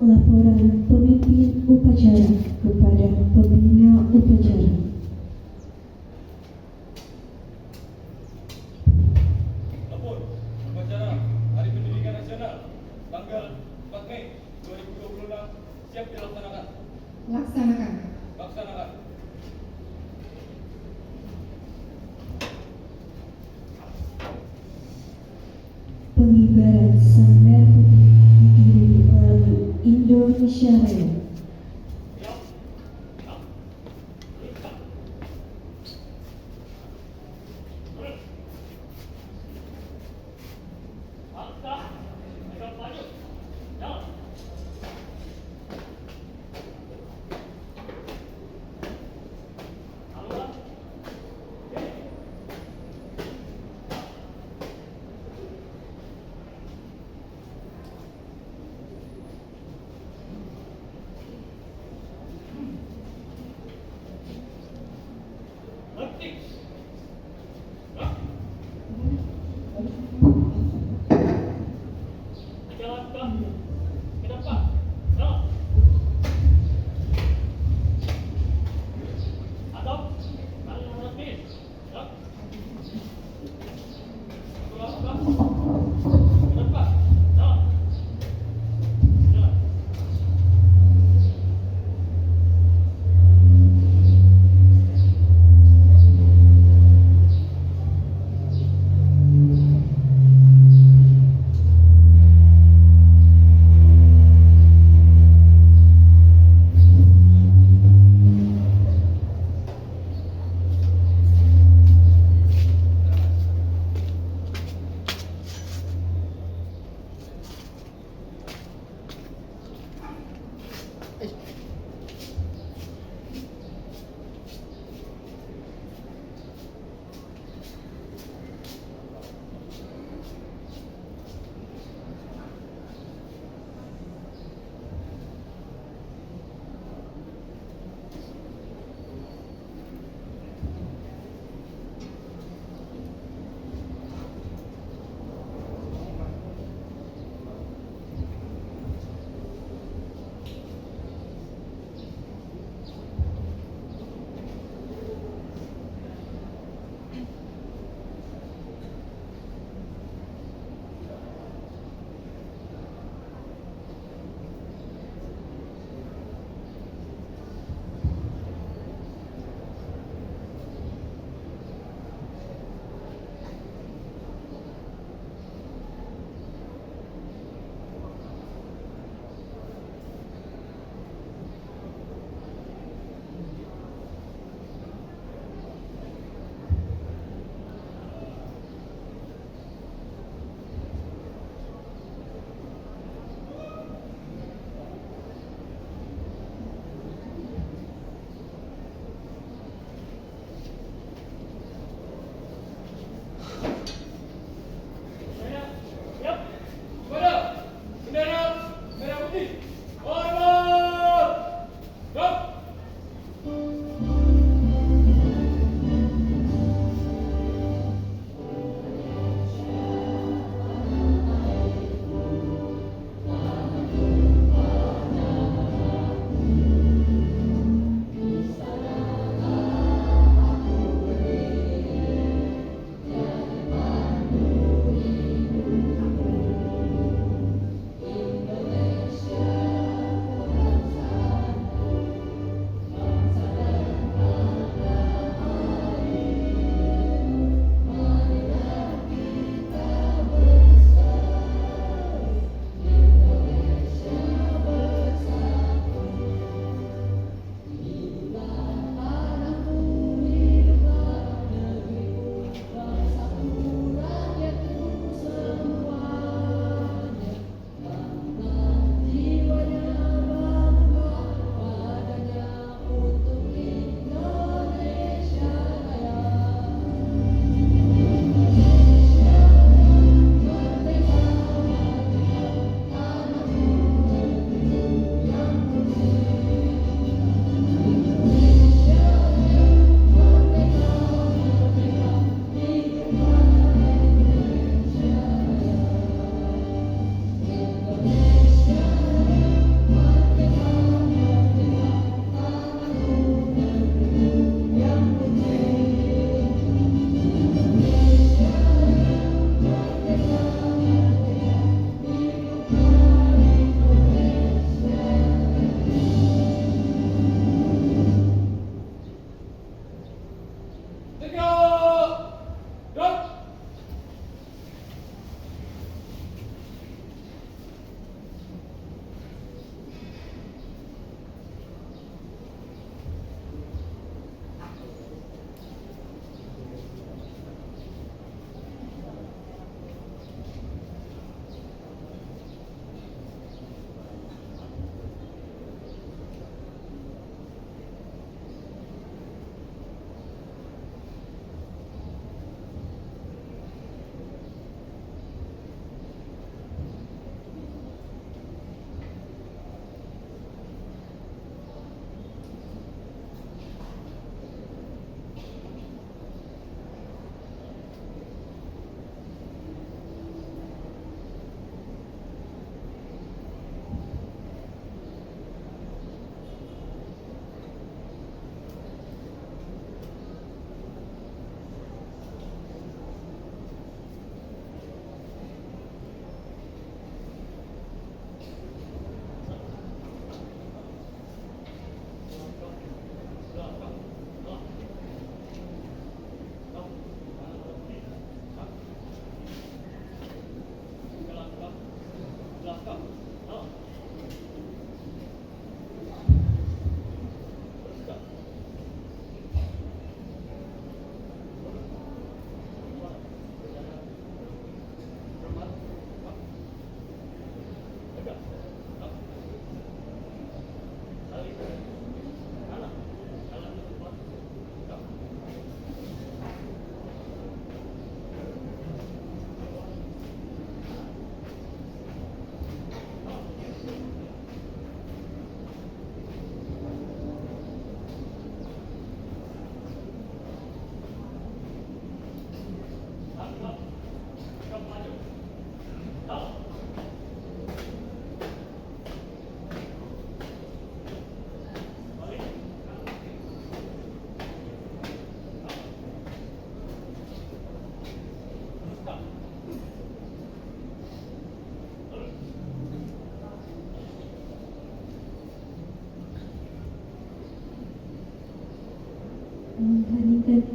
Laporan pemimpin upacara kepada pembina upacara. Lapor upacara Hari Pendidikan Nasional tanggal 4 Mei 2026 siap dilaksanakan. Laksanakan. Laksanakan. Pengibaran Sang Merah Putih didiri melalui Indonesia Raya.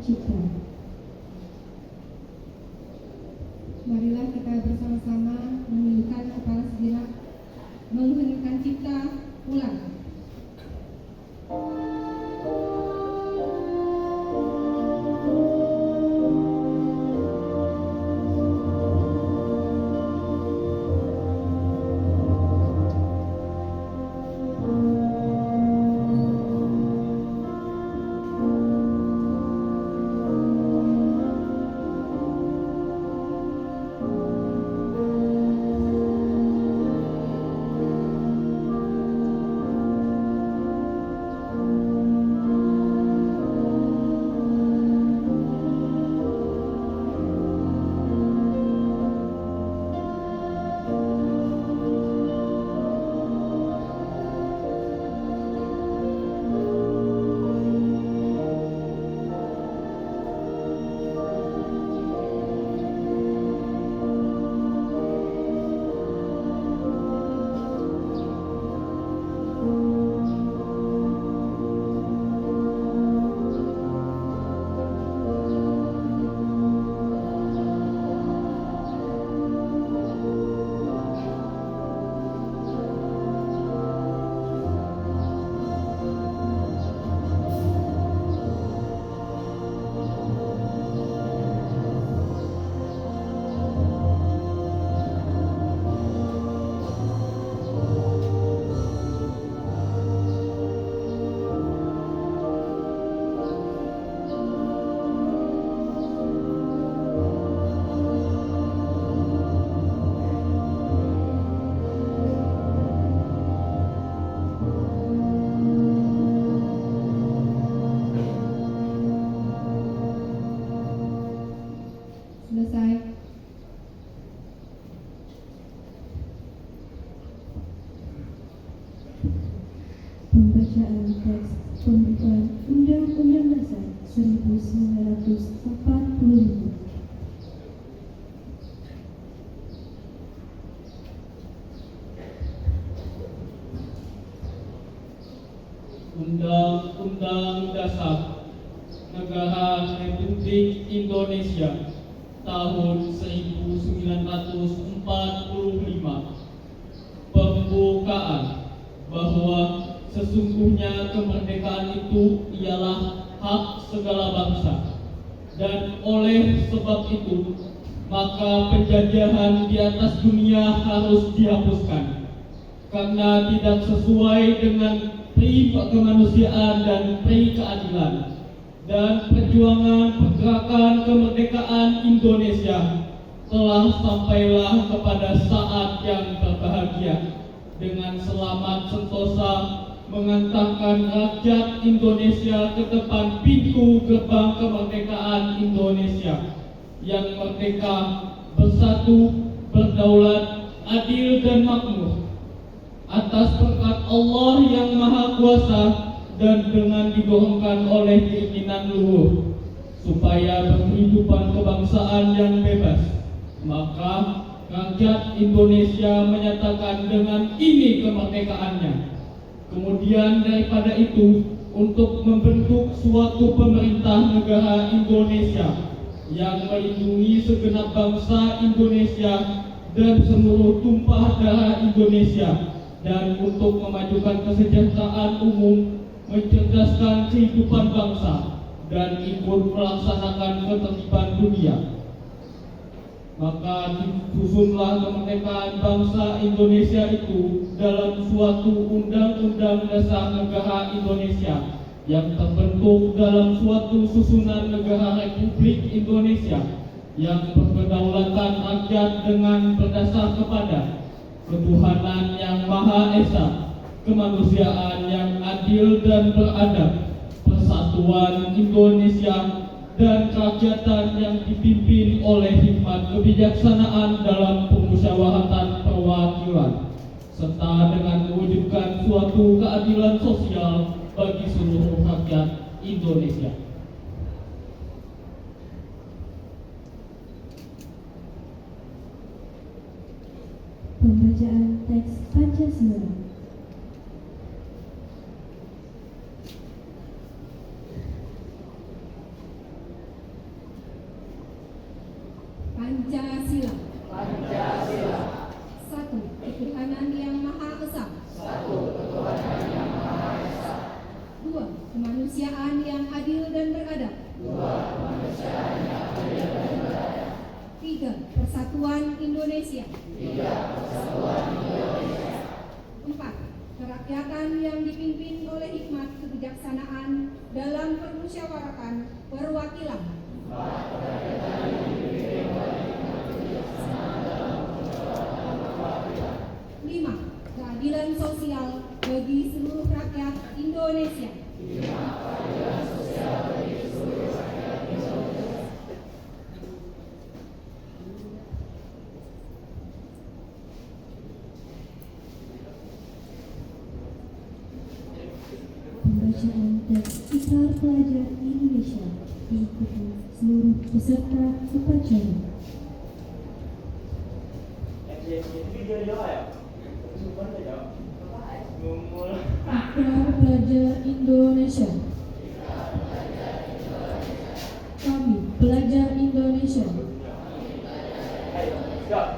cipta. Marilah kita bersama-sama menundukkan kepala sejenak, mengheningkan cipta, ulang. Selesai. Pembacaan teks pembukaan Undang-Undang Dasar 1945. Undang-Undang Dasar Negara Republik Indonesia tahun 1945 pembukaan bahwa sesungguhnya kemerdekaan itu ialah hak segala bangsa, dan oleh sebab itu maka penjajahan di atas dunia harus dihapuskan karena tidak sesuai dengan pri kemanusiaan dan pri keadilan. Dan perjuangan pergerakan kemerdekaan Indonesia telah sampailah kepada saat yang berbahagia dengan selamat sentosa mengantarkan rakyat Indonesia ke depan pintu gerbang kemerdekaan Indonesia yang merdeka, bersatu, berdaulat, adil dan makmur atas berkat Allah yang Maha Kuasa dan dengan didorongkan oleh keinginan luhur supaya berkehidupan kebangsaan yang bebas, maka rakyat Indonesia menyatakan dengan ini kemerdekaannya. Kemudian daripada itu, untuk membentuk suatu pemerintah negara Indonesia yang melindungi segenap bangsa Indonesia dan seluruh tumpah darah Indonesia, dan untuk memajukan kesejahteraan umum, mencerdaskan kehidupan bangsa, dan ikut melaksanakan ketertiban dunia. Maka disusunlah kemerdekaan bangsa Indonesia itu dalam suatu undang-undang dasar negara Indonesia yang terbentuk dalam suatu susunan negara Republik Indonesia yang berkedaulatan rakyat dengan berdasar kepada ketuhanan yang Maha Esa, kemanusiaan yang adil dan beradab, persatuan Indonesia, dan kerakyatan yang dipimpin oleh hikmat kebijaksanaan dalam permusyawaratan perwakilan, serta dengan mewujudkan suatu keadilan sosial bagi seluruh rakyat Indonesia. Pembacaan teks Pancasila. Pancasila. Satu, ketuhanan yang Maha Esa. Dua, kemanusiaan yang adil dan beradab. Tiga, persatuan Indonesia. Empat, kerakyatan yang dipimpin oleh hikmat kebijaksanaan dalam permusyawaratan perwakilan. Lima, keadilan sosial bagi seluruh rakyat Indonesia. Pembacaan teks Ikrar Pelajar Indonesia diikuti seluruh peserta upacara. Ikrar Pelajar Indonesia. Kami, pelajar Indonesia,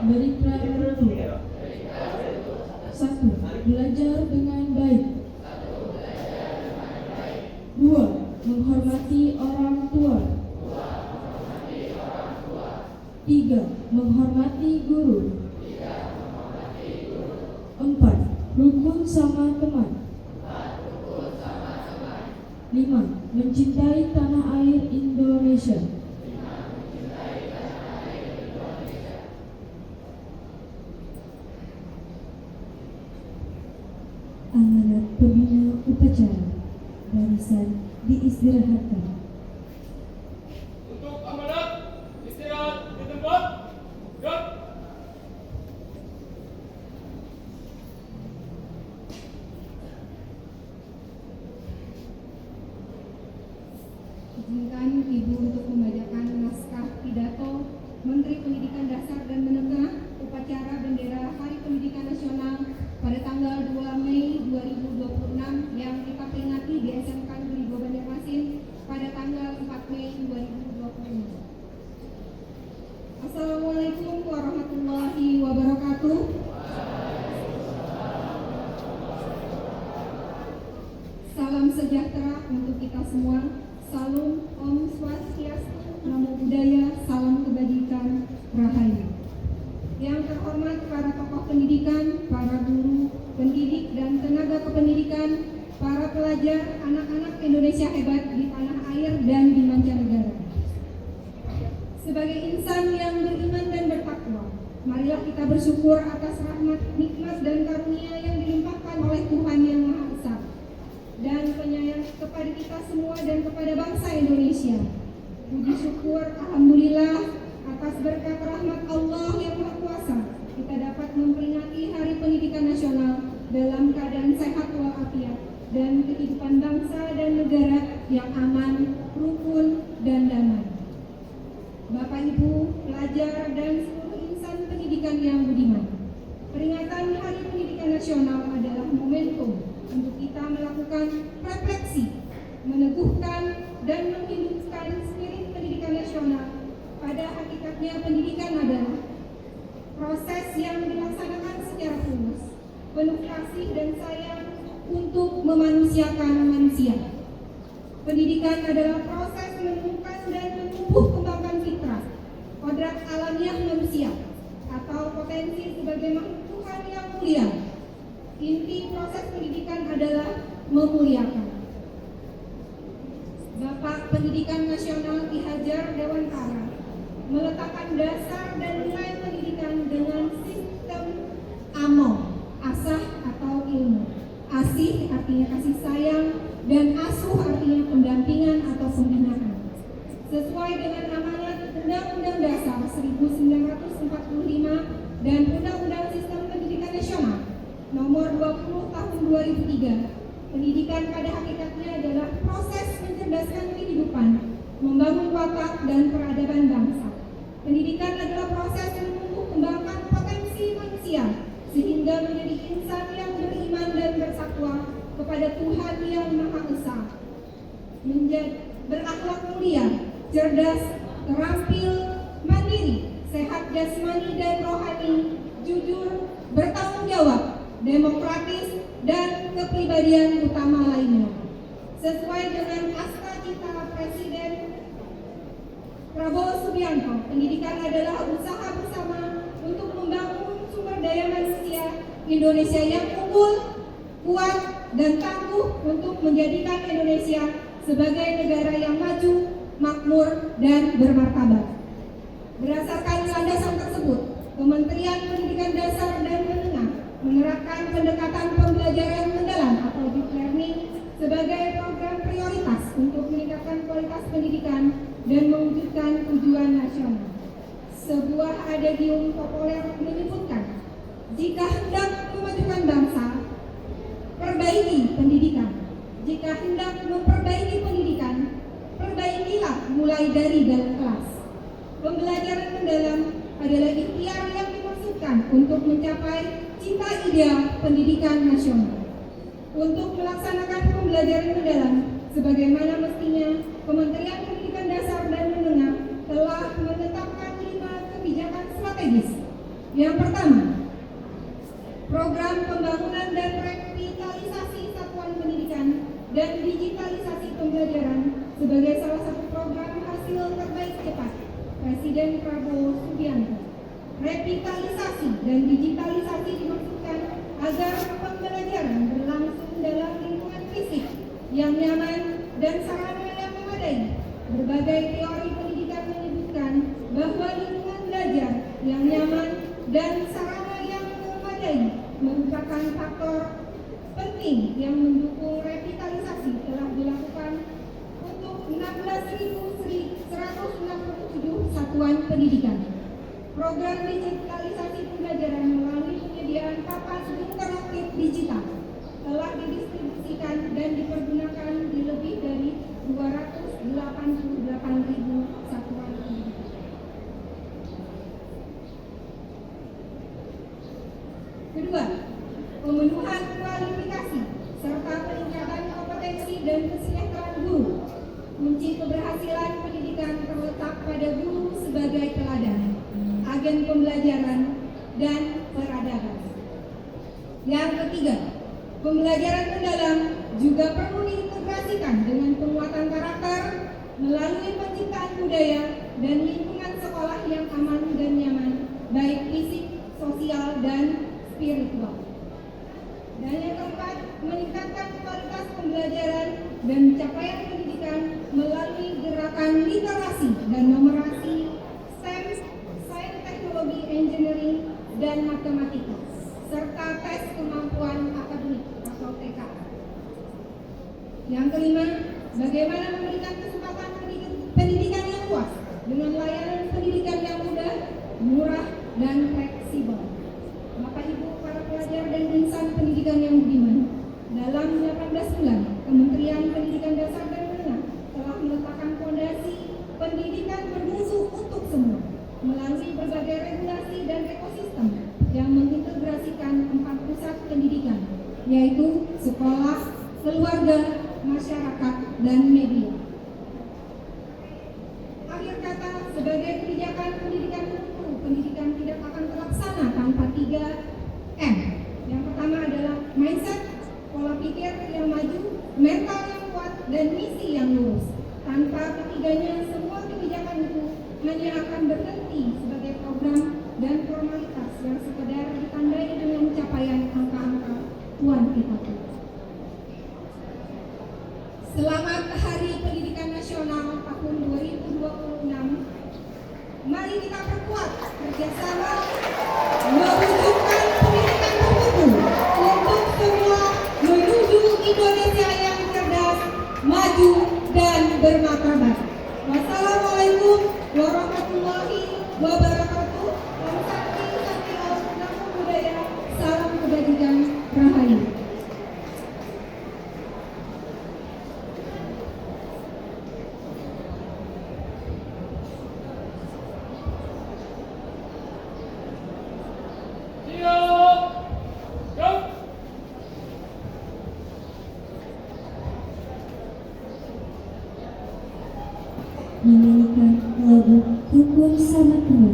berikrar untuk: 1. Belajar dengan baik. 2. Menghormati orang tua. 3. Menghormati guru. 4. Rukun sama teman. 5. Mencintai tanah air Indonesia. Amanat pembina upacara. Barisan diistirahatkan. Untuk amanat, istirahat di tempat. Gerak. Izinkan Ibu untuk membacakan naskah pidato Menteri Pendidikan Dasar dan Menengah upacara bendera Hari Pendidikan Nasional pada tanggal 2 Mei 2026 yang kita peringati di SMK Negeri Banjarmasin pada tanggal 4 Mei 2026. Assalamualaikum warahmatullahi wabarakatuh. Salam sejahtera untuk kita semua. Salam Om Swastiastu, Namo Buddhaya, salam kebajikan, Rahayu. Yang terhormat para tokoh pendidikan, para guru, pendidik dan tenaga kependidikan, para pelajar, anak-anak Indonesia hebat di tanah air dan di mancanegara. Sebagai insan yang beriman dan bertakwa, marilah kita bersyukur atas rahmat, nikmat dan karunia yang dilimpahkan oleh Tuhan Yang Maha Esa dan penyayang kepada kita semua dan kepada bangsa Indonesia. Puji syukur, alhamdulillah, atas berkat rahmat Allah yang Maha Kuasa, kita dapat memperingati Hari Pendidikan Nasional dalam keadaan sehat walafiat dan kehidupan bangsa dan negara yang aman, rukun, dan damai. Bapak Ibu, pelajar, dan seluruh insan pendidikan yang budiman, peringatan Hari Pendidikan Nasional adalah momentum untuk kita melakukan refleksi, meneguhkan dan menghidupkan spirit pendidikan nasional. Pada hakikatnya pendidikan adalah proses yang dilaksanakan secara tulus, penuh kasih dan sayang untuk memanusiakan manusia. Pendidikan adalah proses menemukan dan menumbuh kembangkan fitrah, kodrat alamiah manusia, atau potensi sebagai makhluk Tuhan yang mulia. Inti proses pendidikan adalah memuliakan. Bapak Pendidikan Nasional Ki Hajar Dewantara meletakkan dasar dan nilai pendidikan dengan sistem AMO, asah atau ilmu. Asih artinya kasih sayang dan asuh artinya pendampingan atau pembinaan. Sesuai dengan amanat Undang-Undang Dasar 1945 dan Undang-Undang Sistem Pendidikan Nasional Nomor 20 Tahun 2003, pendidikan pada hakikatnya adalah proses mencerdaskan kehidupan, membangun watak dan peradaban bangsa. Pendidikan adalah proses yang menumbuh kembangkan potensi manusia sehingga menjadi insan yang beriman dan bertakwa kepada Tuhan Yang Maha Esa, menjadi berakhlak mulia, cerdas, terampil, mandiri, kepribadian utama lainnya. Sesuai dengan Cita Presiden Prabowo Subianto, pendidikan adalah usaha bersama untuk membangun sumber daya manusia Indonesia yang unggul, kuat, dan tangguh untuk menjadikan Indonesia sebagai negara yang maju, makmur, dan bermartabat. Berdasarkan landasan tersebut, Kementerian Pendidikan Dasar dan Menengah menerapkan pendekatan pembelajaran mendalam atau deep learning sebagai program prioritas untuk meningkatkan kualitas pendidikan dan mewujudkan tujuan nasional. Sebuah adagium populer menyebutkan, jika hendak memajukan bangsa, perbaiki pendidikan. Jika hendak memperbaiki pendidikan, perbaikilah mulai dari dalam kelas. Pembelajaran mendalam adalah ikhtiar yang dimaksudkan untuk mencapai cita ideal pendidikan nasional. Untuk melaksanakan pembelajaran mendalam sebagaimana mestinya, Kementerian Pendidikan Dasar dan Menengah telah menetapkan 5 kebijakan strategis. Yang pertama, program pembangunan dan revitalisasi satuan pendidikan dan digitalisasi pembelajaran sebagai salah satu program hasil terbaik cepat Presiden Prabowo Subianto. Revitalisasi dan digitalisasi dimaksudkan agar pembelajaran berlangsung dalam lingkungan fisik yang nyaman dan sarana yang memadai. Berbagai teori pendidikan menyebutkan bahwa lingkungan belajar yang nyaman dan sarana yang memadai merupakan faktor penting yang mendukung revitalisasi telah dilakukan untuk 16.167 satuan pendidikan. Program digitalisasi pembelajaran melalui penyediaan papan interaktif digital telah didistribusikan dan dipergunakan di lebih dari 288.000 satuan pendidikan. Kedua, pemenuhan kualifikasi serta peningkatan kompetensi dan kesejahteraan guru. Kunci keberhasilan pendidikan terletak pada guru sebagai teladan, agen pembelajaran, dan peradaban. Yang ketiga, pembelajaran mendalam juga perlu diintegrasikan dengan penguatan karakter melalui penciptaan budaya dan lingkungan sekolah yang aman dan nyaman, baik fisik, sosial, dan spiritual. Dan yang keempat, meningkatkan kualitas pembelajaran dan capaian pendidikan melalui gerakan literasi dan numerasi STEM, Sains, Teknologi, Engineering, dan Matematika, serta tes kemampuan akademik atau TKA. Yang kelima, bagaimana memberikan kesempatan pendidikan yang luas dengan layanan pendidikan yang mudah, murah, dan fleksibel. Bapak Ibu para pelajar dan insan pendidikan yang budiman, dalam 18 bulan Kementerian Pendidikan Dasar dan Menengah telah meletakkan fondasi pendidikan bermutu untuk semua melalui berbagai regulasi dan ekosistem yang mengintegrasikan 4 pusat pendidikan, yaitu sekolah, keluarga, masyarakat, dan media. Akhir kata, sebagai kebijakan pendidikan mutu, pendidikan tidak akan terlaksana tanpa 3M. Yang pertama adalah mindset, pola pikir yang maju, mental yang kuat, dan misi yang lurus. Tanpa ketiganya, semua kebijakan itu hanya akan berhenti sebagai program dan formalitas yang sekedar ditandai dengan capaian angka-angka kuantitatif. Selamat Hari Pendidikan Nasional tahun 2026. Mari kita perkuat kerjasama mewujudkan pendidikan bermutu untuk semua menuju Indonesia yang cerdas, maju, dan bermartabat. Wassalamualaikum warahmatullahi wabarakatuh. Om Santi, Santi Om, Namo Buddhaya, salam kebajikan, Rahayu. Menyanyikan lagu Rukun Sama Tuhan.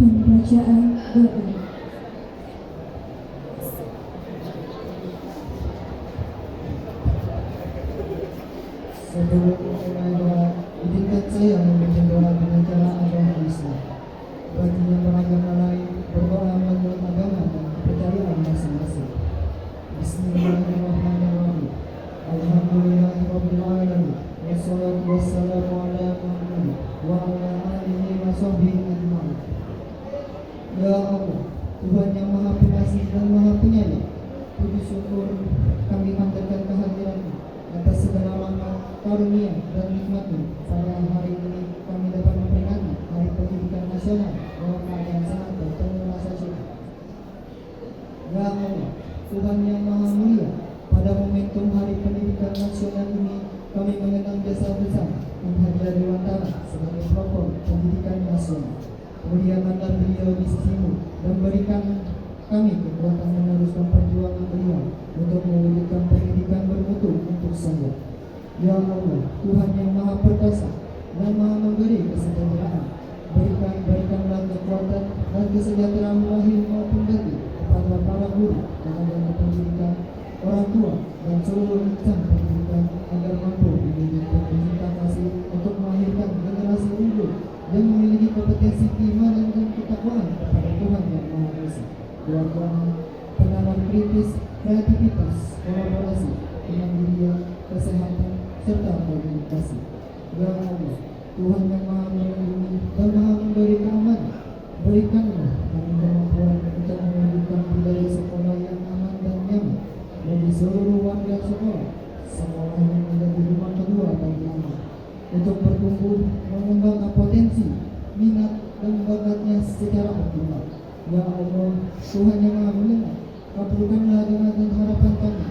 Pembacaan doa. Sebelum memulai doa, izinkan saya membaca doa dengan cara agama Islam. Bagi yang beragama lain, berdoa menurut agama dan kepercayaan masing-masing. Bismillahirrahmanirrahim. Alhamdulillahirabbil alamin. Wassalatu wassalamu ala Muhammad wa ala alihi wa sahbihi ajma'in. Ya Allah, Tuhan yang Maha Pengasih dan Maha Penyayang, puji syukur kami panjatkan kehadiran-Mu atas segala rahmat, karunia dan nikmat-Mu. Pada hari ini kami dapat memperingati Hari Pendidikan Nasional dalam keadaan sehat dan penuh rasa syukur. Ya Allah, Tuhan yang Maha Mulia, pada momentum Hari Pendidikan Nasional ini kami mengenang jasa besar Haji Dewantara sebagai pelopor pendidikan nasional. Muliakanlah beliau di sisimu dan berikan kami kekuatan meneruskan perjuangan beliau untuk mewujudkan pendidikan bermutu untuk semua. Ya Allah, Tuhan yang Maha Perkasa dan Maha Memberi kesejahteraan, berikanlah kekuatan dan kesejahteraan lahir maupun batin kepada para guru, tenaga pendidikan, orang tua, dan seluruh insan pendidikan agar mampu mendidik dan cinta kasih untuk melahirkan generasi unggul yang memiliki kompetensi keimanan dan ketakwaan kepada Tuhan yang Maha Esa. Keluarga, penanam kritis, kreativitas, kolaborasi, kemandirian, kesehatan, serta komunikasi. Ya Allah, Tuhan yang Maha Melindungi dan Maha Memberi keamanan, berikanlah kami kemampuan untuk mewujudkan budaya sekolah yang aman dan nyaman bagi seluruh warga sekolah. Sekolah yang menjadi rumah kedua bagi anak untuk bertumbuh, mengembangkan potensi, minat, dan bakatnya secara optimal. Ya Allah, Tuhan yang Maha Mendengar, kabulkanlah doa dan harapan kami.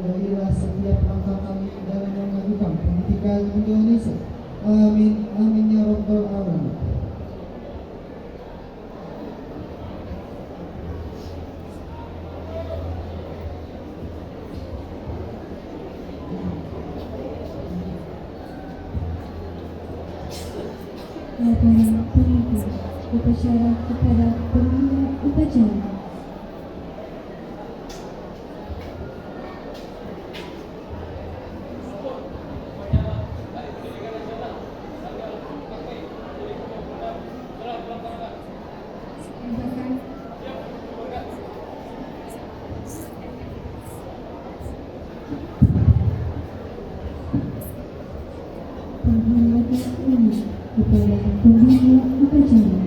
Berilah setiap langkah kami dalam memajukan pendidikan Indonesia. Amin, amin ya rabbal alamin. Laporan pemimpin upacara kepada pembina upacara. Silakan. Penghormatan ini kepada pembina upacara.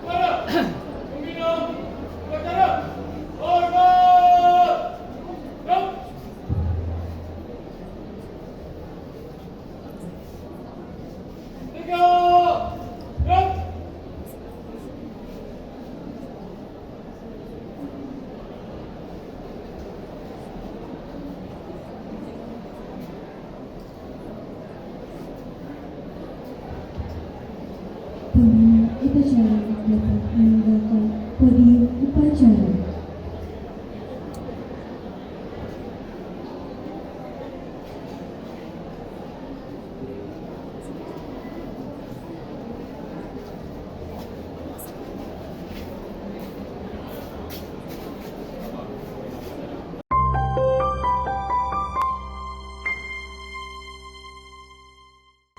Pembina upacara, hormat. Jom. Tiga, jom. Pembina upacara dapat meninggalkan